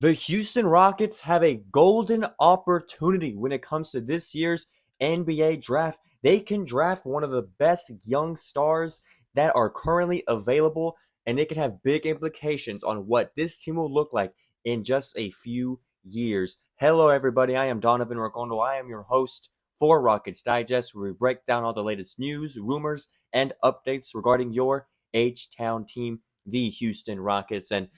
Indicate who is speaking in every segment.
Speaker 1: The Houston Rockets have a golden opportunity when it comes to this year's NBA draft. They can draft one of the best young stars that are currently available, and it can have big implications on what this team will look like in just a few years. Hello, everybody. I am Donovan Ricondo. I am your host for Rockets Digest, where we break down all the latest news, rumors, and updates regarding your H-Town team, the Houston Rockets. And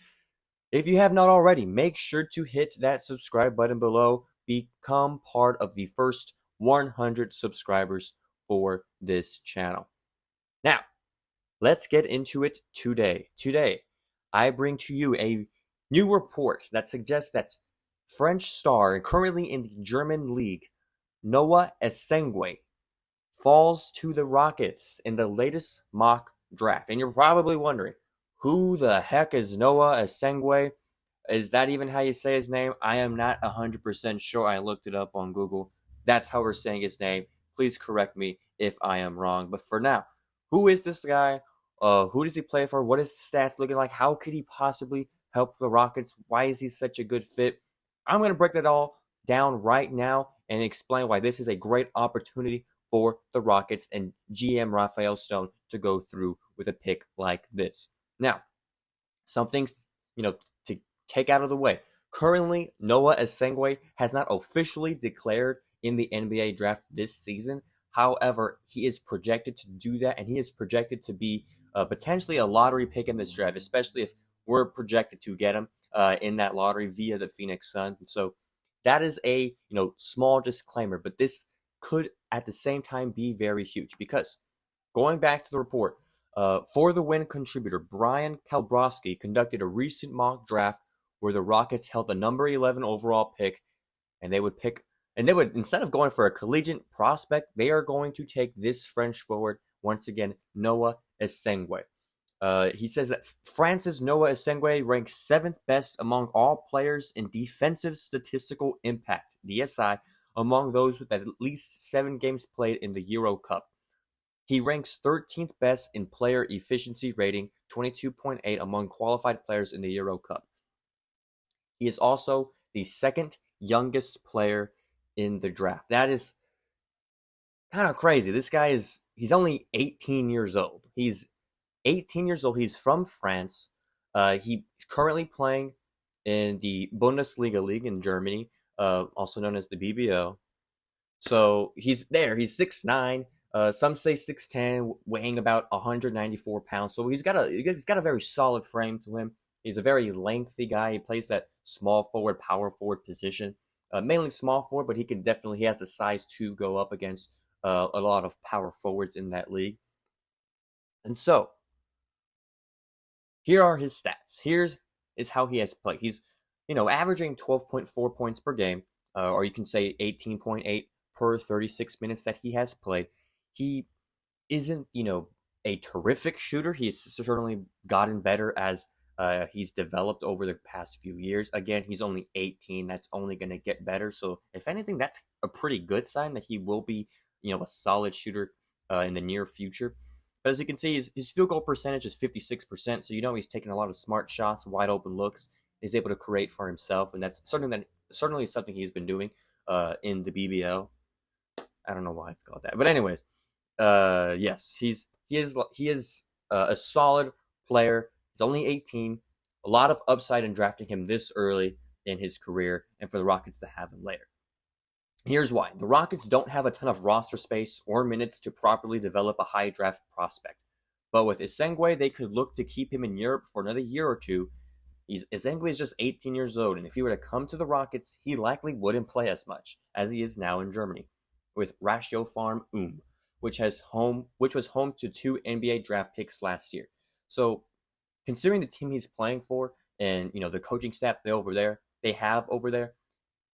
Speaker 1: if you have not already, make sure to hit that subscribe button below. Become part of the first 100 subscribers for this channel. Now, let's get into it today. Today, I bring to you a new report that suggests that French star and currently in the German league, Noah Esengwe, falls to the Rockets in the latest mock draft. And you're probably wondering, who the heck is Noah Esengwe? Is that even how you say his name? I am not 100% sure. I looked it up on Google. That's how we're saying his name. Please correct me if I am wrong. But for now, who is this guy? Who does he play for? What is his stats looking like? How could he possibly help the Rockets? Why is he such a good fit? I'm going to break that all down right now and explain why this is a great opportunity for the Rockets and GM Rafael Stone to go through with a pick like this. Now, some things, to take out of the way. Currently, Noah Esengwe has not officially declared in the NBA draft this season. However, he is projected to do that, and he is projected to be potentially a lottery pick in this draft, especially if we're projected to get him in that lottery via the Phoenix Suns. And so that is a small disclaimer, but this could at the same time be very huge because going back to the report, For the Win contributor Brian Kalbrowski conducted a recent mock draft where the Rockets held the number 11 overall pick, and they would instead of going for a collegiate prospect, they are going to take this French forward once again, Noah Esengwe. He says that France's Noah Esengwe ranks 7th best among all players in defensive statistical impact (DSI) among those with at least 7 games played in the Euro Cup. He ranks 13th best in player efficiency rating, 22.8 among qualified players in the Euro Cup. He is also the second youngest player in the draft. That is kind of crazy. This guy he's only 18 years old. He's 18 years old. He's from France. He's currently playing in the Bundesliga league in Germany, also known as the BBL. So he's there. He's 6'9". Some say 6'10", weighing about 194 pounds. So he's got a very solid frame to him. He's a very lengthy guy. He plays that small forward, power forward position, mainly small forward, but he has the size to go up against a lot of power forwards in that league. And so here are his stats. Here's how he has played. He's averaging 12.4 points per game, or you can say 18.8 per 36 minutes that he has played. He isn't, a terrific shooter. He's certainly gotten better as he's developed over the past few years. Again, he's only 18. That's only going to get better. So, if anything, that's a pretty good sign that he will be, a solid shooter in the near future. But as you can see, his field goal percentage is 56%. So, he's taking a lot of smart shots, wide open looks. He's able to create for himself, and that's certainly something he's been doing in the BBL. I don't know why it's called that, but anyways. Yes, he is a solid player. He's only 18. A lot of upside in drafting him this early in his career, and for the Rockets to have him later. Here's why. The Rockets don't have a ton of roster space or minutes to properly develop a high draft prospect. But with Esengwe, they could look to keep him in Europe for another year or two. Esengwe is just 18 years old, and if he were to come to the Rockets, he likely wouldn't play as much as he is now in Germany, with Ratio Farm which was home to 2 NBA draft picks last year. So, considering the team he's playing for and the coaching staff they have over there,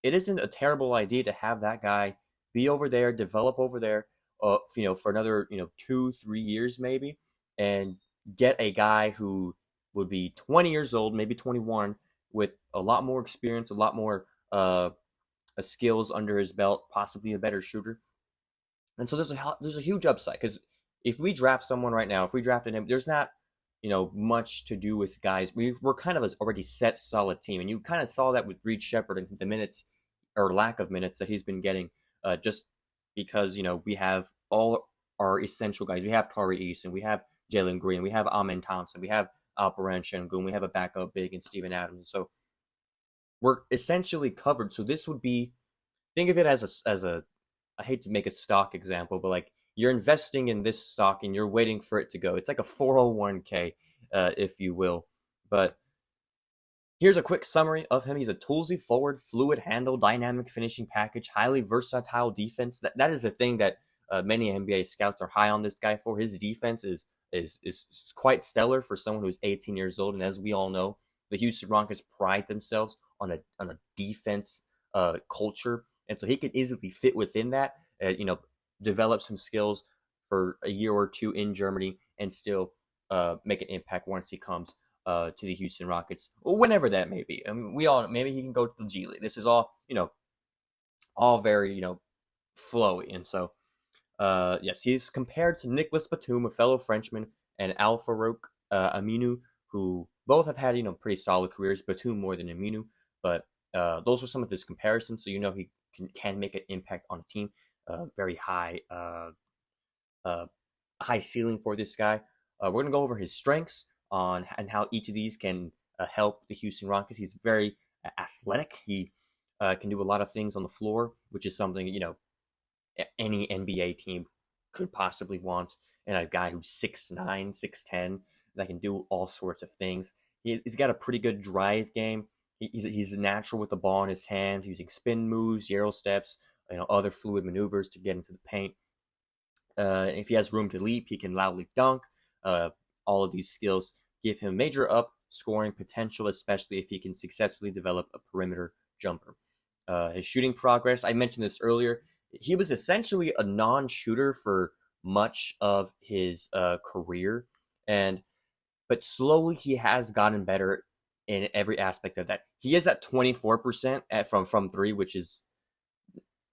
Speaker 1: it isn't a terrible idea to have that guy be over there, develop over there, for another 2-3 years maybe, and get a guy who would be 20 years old, maybe 21, with a lot more experience, a lot more skills under his belt, possibly a better shooter. And so there's a huge upside because if we draft someone right now, if we drafted him, there's not much to do with guys. We're kind of a already set solid team, and you kind of saw that with Reed Shepard and the minutes or lack of minutes that he's been getting, just because we have all our essential guys. We have Tari Eason, we have Jalen Green, we have Amen Thompson, we have Alperen Şengün, we have a backup big in Steven Adams. So we're essentially covered. So this would be, think of it as a I hate to make a stock example, but like you're investing in this stock and you're waiting for it to go. It's like a 401k, if you will. But here's a quick summary of him. He's a toolsy forward, fluid handle, dynamic finishing package, highly versatile defense. That is the thing that many NBA scouts are high on this guy for. His defense is quite stellar for someone who's 18 years old. And as we all know, the Houston Rockets pride themselves on a defense culture, and so he could easily fit within that. Develop some skills for a year or two in Germany, and still make an impact once he comes to the Houston Rockets, or whenever that may be. I mean, maybe he can go to the G League. This is all all very flowy, and so yes, he's compared to Nicolas Batum, a fellow Frenchman, and Al-Farouq Aminu, who both have had pretty solid careers. Batum more than Aminu, but those are some of his comparisons. So he can make an impact on a team. Very high ceiling for this guy. We're gonna go over his strengths and how each of these can help the Houston Rockets. He's very athletic. He can do a lot of things on the floor, which is something any NBA team could possibly want. And a guy who's 6'9", 6'10", that can do all sorts of things. He's got a pretty good drive game. He's natural with the ball in his hands, using spin moves, gyro steps, other fluid maneuvers to get into the paint. If he has room to leap, he can loudly dunk. All of these skills give him major up scoring potential, especially if he can successfully develop a perimeter jumper. His shooting progress, I mentioned this earlier. He was essentially a non-shooter for much of his career, but slowly he has gotten better in every aspect of that. He is at 24% from three, which is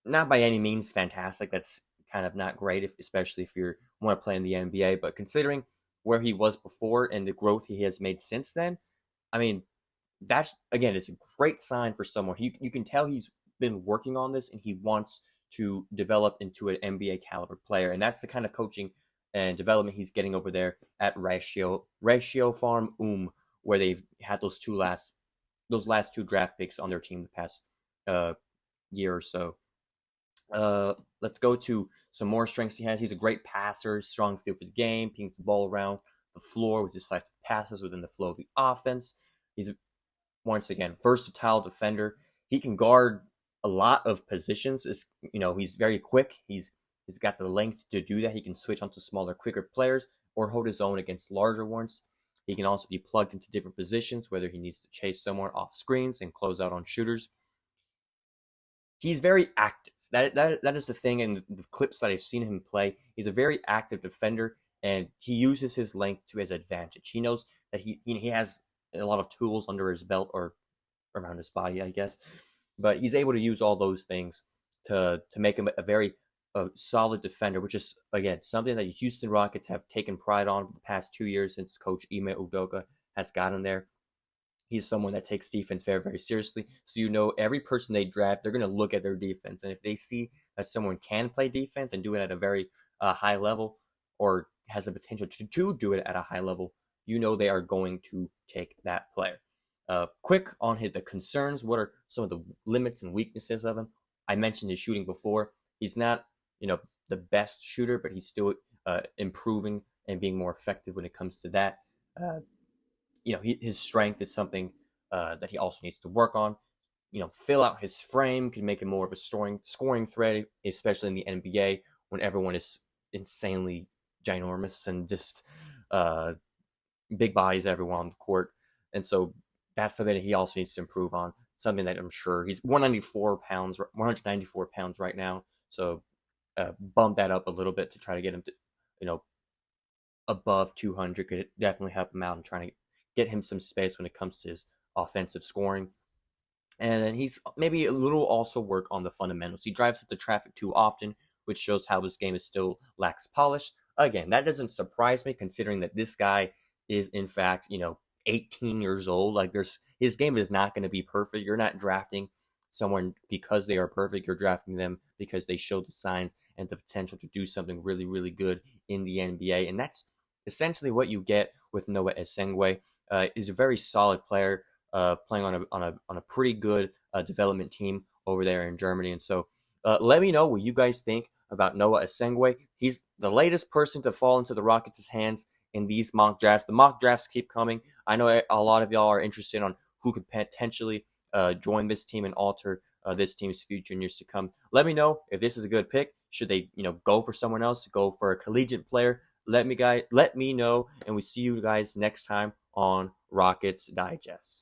Speaker 1: not by any means fantastic. That's kind of not great, especially if you want to play in the NBA. But considering where he was before and the growth he has made since then, I mean, that's, again, it's a great sign for someone. You can tell he's been working on this and he wants to develop into an NBA caliber player. And that's the kind of coaching and development he's getting over there at Ratio Farm, where they've had those last two draft picks on their team the past year or so. Let's go to some more strengths he has. He's a great passer, strong feel for the game, pings the ball around the floor with his decisive passes within the flow of the offense. He's, once again, versatile defender. He can guard a lot of positions. He's very quick. He's got the length to do that. He can switch onto smaller, quicker players or hold his own against larger ones. He can also be plugged into different positions, whether he needs to chase someone off screens and close out on shooters. He's very active. That is the thing in the clips that I've seen him play. He's a very active defender, and he uses his length to his advantage. He knows that he has a lot of tools under his belt or around his body, I guess. But he's able to use all those things to make him a very solid defender, which is, again, something that the Houston Rockets have taken pride on for the past 2 years since Coach Ime Udoka has gotten there. He's someone that takes defense very, very seriously. So every person they draft, they're going to look at their defense. And if they see that someone can play defense and do it at a very high level, or has the potential to do it at a high level, they are going to take that player. Quick on the concerns. What are some of the limits and weaknesses of him? I mentioned his shooting before. He's not, the best shooter, but he's still improving and being more effective when it comes to that. His strength is something that he also needs to work on. Fill out his frame, can make him more of a scoring threat, especially in the NBA when everyone is insanely ginormous and just big bodies everyone on the court. And so that's something that he also needs to improve on. Something that I'm sure he's 194 pounds right now. So bump that up a little bit to try to get him to, above 200 could definitely help him out in trying to get him some space when it comes to his offensive scoring. And then he's maybe a little also work on the fundamentals. He drives up the traffic too often, which shows how his game is still lacks polish. Again, that doesn't surprise me considering that this guy is in fact, 18 years old. Like his game is not going to be perfect. You're not drafting someone because they are perfect. You're drafting them because they show the signs and the potential to do something really, really good in the NBA. And that's essentially what you get with Noah Esengwe. He's a very solid player, playing on a pretty good development team over there in Germany. And so, let me know what you guys think about Noah Esengwe. He's the latest person to fall into the Rockets' hands in these mock drafts. The mock drafts keep coming. I know a lot of y'all are interested on who could potentially join this team and alter this team's future in years to come. Let me know if this is a good pick. Should they, go for someone else, go for a collegiate player? Let me know, and we see you guys next time on Rockets Digest.